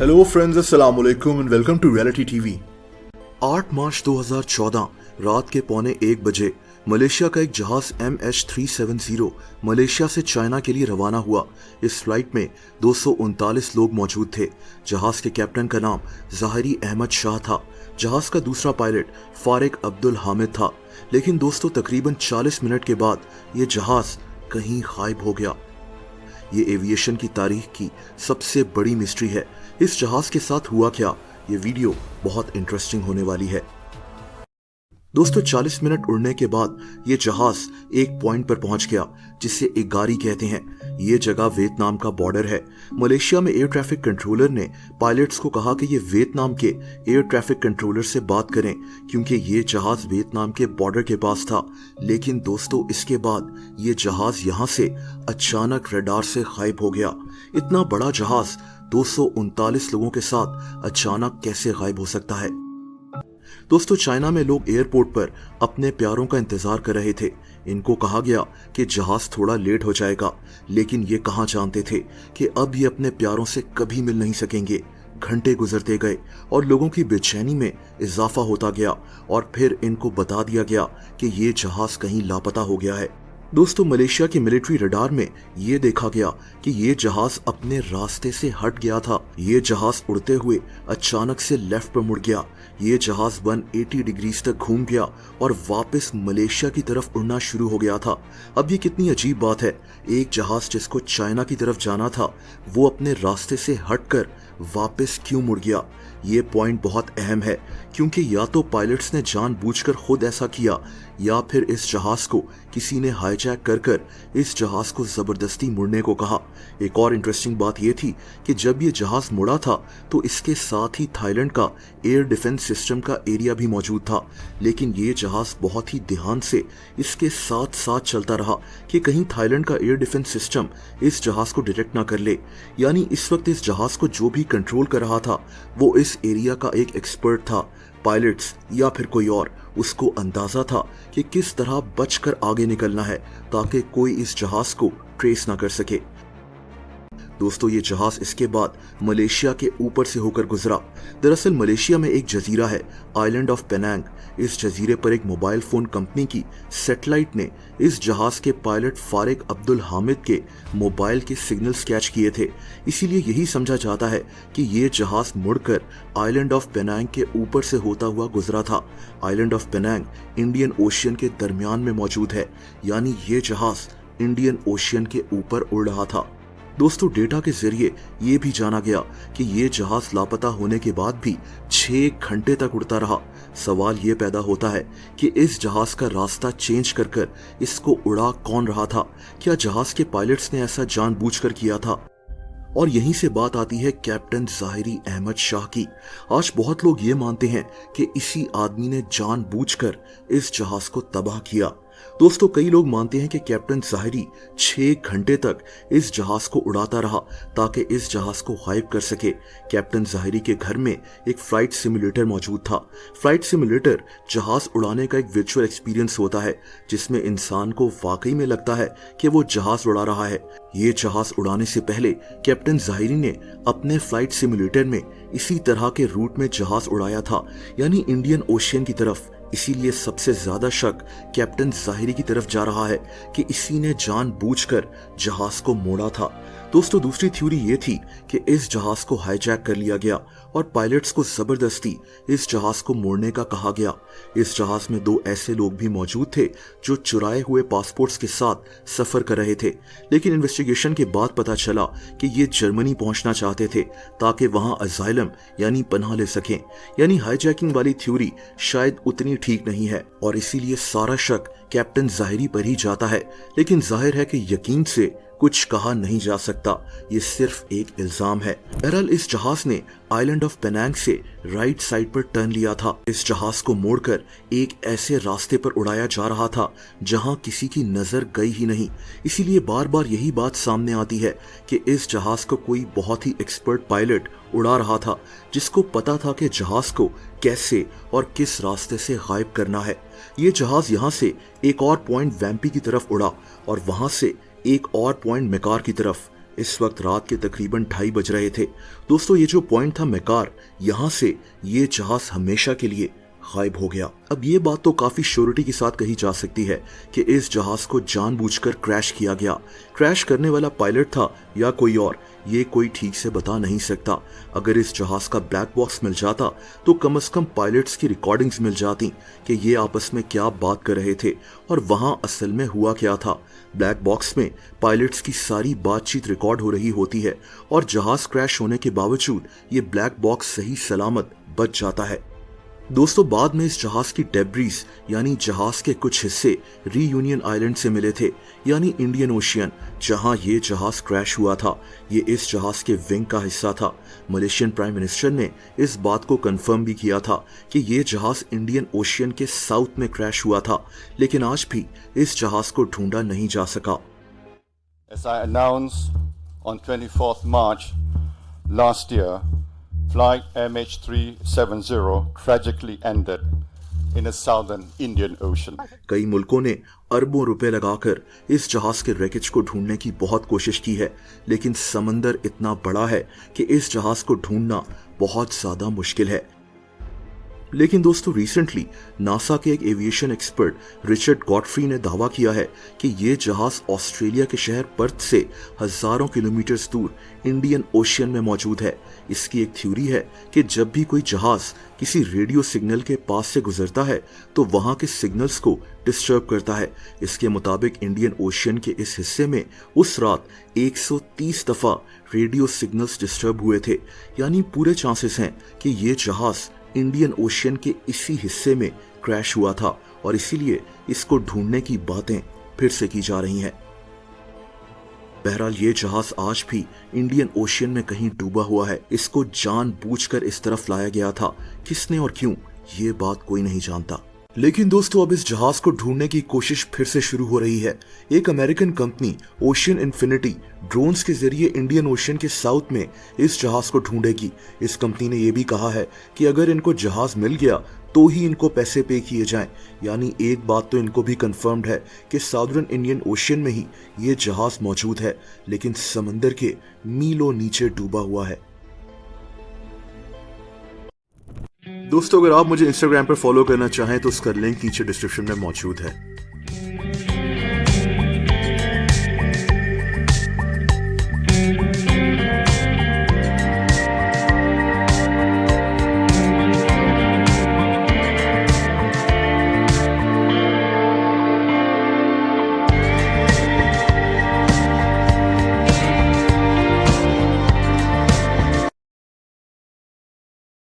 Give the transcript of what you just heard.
Hello friends, अस्सलाम वालेकुम and welcome to reality TV. 8 मार्च 2014 रात के 1:15 बजे मलेशिया का एक जहाज MH370 मलेशिया से चाइना के लिए रवाना हुआ। इस फ्लाइट में 239 लोग मौजूद थे। जहाज के कैप्टन का नाम ज़ाहिरी अहमद शाह था। जहाज का दूसरा पायलट फारिक अब्दुल हामिद था। लेकिन दोस्तों, तकरीबन 40 मिनट के बाद ये जहाज कहीं गायब हो गया। ये एविएशन की तारीख की सबसे बड़ी मिस्ट्री है। इस जहाज के साथ हुआ क्या, ये वीडियो बहुत इंटरेस्टिंग होने वाली है। दोस्तों, 40 मिनट उड़ने के बाद ये जहाज एक पॉइंट पर पहुंच गया जिसे इगारी कहते हैं। ये जगह वियतनाम का बॉर्डर है। मलेशिया में एयर ट्रैफिक कंट्रोलर ने पायलट्स को कहा कि ये वियतनाम के एयर ट्रैफिक कंट्रोलर से बात करें क्योंकि ये जहाज वियतनाम के बॉर्डर के पास था। लेकिन दोस्तों, इसके बाद ये जहाज यहां से अचानक रडार से गायब हो गया। इतना बड़ा जहाज 239 लोगों के साथ अचानक कैसे गायब हो सकता है? दोस्तों, चाइना में लोग एयरपोर्ट पर अपने प्यारों का इंतजार कर रहे थे। इनको कहा गया कि जहाज थोड़ा लेट हो जाएगा, लेकिन ये कहां जानते थे कि अब ये अपने प्यारों से कभी मिल नहीं सकेंगे। घंटे गुजरते गए और लोगों की बेचैनी में इजाफा होता गया और फिर इनको बता दिया गया कि ये जहाज कहीं लापता हो गया है। दोस्तों, मलेशिया के मिलिट्री रडार में ये देखा गया कि ये जहाज अपने रास्ते से हट गया था। ये जहाज उड़ते हुए अचानक से लेफ्ट पर मुड़ गया। ये जहाज 180 डिग्रीज तक घूम गया और वापस मलेशिया की तरफ उड़ना शुरू हो गया था। अब ये कितनी अजीब बात है, एक जहाज जिसको चाइना की तरफ जाना था वो अपने रास्ते से हटकर वापस क्यों मुड़ गया? ये पॉइंट बहुत अहम है क्योंकि या तो पायलट्स ने जानबूझकर खुद ऐसा किया या फिर इस जहाज को किसी ने हाईजैक कर इस जहाज को जबरदस्ती मुड़ने को कहा। एक और इंटरेस्टिंग बात यह थी कि जब ये जहाज मुड़ा था तो इसके साथ ही थाईलैंड का एयर डिफेंस सिस्टम का एरिया भी मौजूद था। लेकिन ये जहाज बहुत ही ध्यान से इसके साथ साथ चलता रहा कि कहीं थाईलैंड का एयर डिफेंस सिस्टम इस जहाज को डिटेक्ट ना कर ले। यानी इस वक्त इस जहाज को जो भी कंट्रोल कर रहा था वो इस एरिया का एक एक्सपर्ट था। पायलट्स या फिर कोई और, उसको अंदाजा था कि किस तरह बचकर आगे निकलना है ताकि कोई इस जहाज को ट्रेस ना कर सके। दोस्तों, ये जहाज इसके बाद मलेशिया के ऊपर से होकर गुजरा। दरअसल मलेशिया में एक जजीरा है, आइलैंड ऑफ पेनांग। इस जजीरे पर एक मोबाइल फोन कंपनी की सैटेलाइट ने इस जहाज के पायलट फारिक अब्दुल हामिद के मोबाइल के सिग्नल्स कैच किए थे। इसीलिए यही समझा जाता है कि ये जहाज मुड़कर आइलैंड ऑफ पेनांग के ऊपर से होता हुआ गुजरा था। Island of Penang Indian ocean के दरमियान में मौजूद है, यानी ये जहाज इंडियन ओशियन के ऊपर उड़ रहा था। दोस्तों, डेटा के जरिए ये भी जाना गया कि ये जहाज लापता होने के बाद भी 6 घंटे तक उड़ता रहा। सवाल ये पैदा होता है कि इस जहाज का रास्ता चेंज कर इसको उड़ा कौन रहा था? क्या जहाज के पायलट्स ने ऐसा जानबूझकर किया था? और यहीं से बात आती है कैप्टन ज़ाहिरी अहमद शाह की। आज बहुत लोग ये मानते हैं कि इसी आदमी ने जानबूझकर इस जहाज को तबाह किया। दोस्तों, कई लोग मानते हैं कि कैप्टन ज़ाहिरी 6 घंटे तक इस जहाज को उड़ाता रहा ताकि इस जहाज को गायब कर सके। कैप्टन ज़ाहिरी के घर में एक फ्लाइट सिमुलेटर मौजूद था। फ्लाइट सिमुलेटर जहाज उड़ाने का एक वर्चुअल एक्सपीरियंस होता है जिसमें इंसान को वाकई में लगता है कि वो जहाज उड़ा रहा है। ये जहाज उड़ाने से पहले कैप्टन ज़ाहिरी ने अपने फ्लाइट सिमुलेटर में इसी तरह के रूट में जहाज उड़ाया था, यानी इंडियन ओशियन की तरफ। इसीलिए सबसे ज्यादा शक कैप्टन ज़ाहिरी की तरफ जा रहा है कि इसी ने जानबूझकर जहाज को मोड़ा था। दोस्तों, दूसरी थ्योरी ये थी कि इस जहाज को हाईजैक कर लिया गया और पायलट्स को जबरदस्ती इस जहाज को मोड़ने का कहा गया। इस जहाज में 2 ऐसे लोग भी मौजूद थे जो चुराए हुए पासपोर्ट्स के साथ सफर कर रहे थे। लेकिन इन्वेस्टिगेशन के बाद पता चला कि ये जर्मनी पहुंचना चाहते थे ताकि वहां अजाइलम यानी पनाह ले सकें। यानी हाईजैकिंग वाली थ्योरी शायद उतनी ठीक नहीं है और इसीलिए सारा शक कैप्टन ज़ाहिरी पर ही जाता है। लेकिन जाहिर है कि यकीन से कुछ कहा नहीं जा सकता, ये सिर्फ एक इल्जाम है। बहरहाल इस जहाज ने आइलैंड ऑफ पेनांग से राइट साइड पर टर्न लिया था। इस जहाज को मोड़कर एक ऐसे रास्ते पर उड़ाया जा रहा था जहां किसी की नजर गई ही नहीं। इसीलिए बार बार यही बात सामने आती है कि इस जहाज को कोई बहुत ही एक्सपर्ट पायलट उड़ा रहा था जिसको पता था कि जहाज को कैसे और किस रास्ते से गायब करना है। ये जहाज यहाँ से एक और पॉइंट वैम्पी की तरफ उड़ा और वहां से एक और पॉइंट मेकार की तरफ। इस वक्त रात के तकरीबन 2:30 बज रहे थे। दोस्तों ये जो पॉइंट था मेकार, यहाँ से ये जहाज हमेशा के लिए गायब हो गया। अब ये बात तो काफी श्योरिटी के साथ कही जा सकती है कि इस जहाज को जानबूझकर क्रैश किया गया। क्रैश करने वाला पायलट था या कोई और, ये कोई ठीक से बता नहीं सकता। अगर इस जहाज का ब्लैक बॉक्स मिल जाता तो कम से कम पायलट्स की रिकॉर्डिंग्स मिल जाती कि ये आपस में क्या बात कर रहे थे और वहां असल में हुआ क्या था। ब्लैक बॉक्स में पायलट्स की सारी बातचीत रिकॉर्ड हो रही होती है और जहाज क्रैश होने के बावजूद ये ब्लैक बॉक्स सही सलामत बच जाता है। दोस्तों बाद में इस जहाज की डेब्रीज यानी जहाज के कुछ हिस्से रीयूनियन आइलैंड से मिले थे, यानी इंडियन ओशियन, जहां ये जहाज क्रैश हुआ था। ये इस जहाज के विंग का हिस्सा था। मलेशियन प्राइम मिनिस्टर ने इस बात को कंफर्म भी किया था कि ये जहाज इंडियन ओशियन के साउथ में क्रैश हुआ था, लेकिन आज भी इस जहाज को ढूंढा नहीं जा सका। As I announced on 24th March last year, Flight MH370 tragically ended in the southern Indian Ocean. कई मुल्कों ने अरबों रुपए लगाकर इस जहाज के रैकेज को ढूंढने की बहुत कोशिश की है, लेकिन समंदर इतना बड़ा है कि इस जहाज को ढूंढना बहुत ज्यादा मुश्किल है। लेकिन दोस्तों रिसेंटली नासा के एक एविएशन एक्सपर्ट रिचर्ड गॉडफ्री ने दावा किया है कि ये जहाज ऑस्ट्रेलिया के शहर पर्थ से हजारों किलोमीटर दूर इंडियन ओशियन में मौजूद है। इसकी एक थ्योरी है कि जब भी कोई जहाज किसी रेडियो सिग्नल के पास से गुजरता है तो वहां के सिग्नल्स को डिस्टर्ब करता है। इसके मुताबिक इंडियन ओशियन के इस हिस्से में उस रात 130 दफा रेडियो सिग्नल्स डिस्टर्ब हुए थे, यानी पूरे चांसेस हैं कि ये जहाज इंडियन ओशियन के इसी हिस्से में क्रैश हुआ था और इसीलिए इसको ढूंढने की बातें फिर से की जा रही हैं। बहरहाल ये जहाज आज भी इंडियन ओशियन में कहीं डूबा हुआ है। इसको जानबूझकर इस तरफ लाया गया था, किसने और क्यों, ये बात कोई नहीं जानता। लेकिन दोस्तों अब इस जहाज को ढूंढने की कोशिश फिर से शुरू हो रही है। एक American company ocean infinity drones के जरिए इंडियन ओशियन के साउथ में इस जहाज को ढूंढेगी। इस कंपनी ने यह भी कहा है कि अगर इनको जहाज मिल गया तो ही इनको पैसे पे किए जाएं। यानी एक बात तो इनको भी कंफर्म्ड है कि साउदर्न इंडियन ओशियन में ही ये जहाज मौजूद है, लेकिन समंदर के मीलों नीचे डूबा हुआ है। दोस्तों अगर आप मुझे इंस्टाग्राम पर फॉलो करना चाहें तो उसका लिंक नीचे डिस्क्रिप्शन में मौजूद है।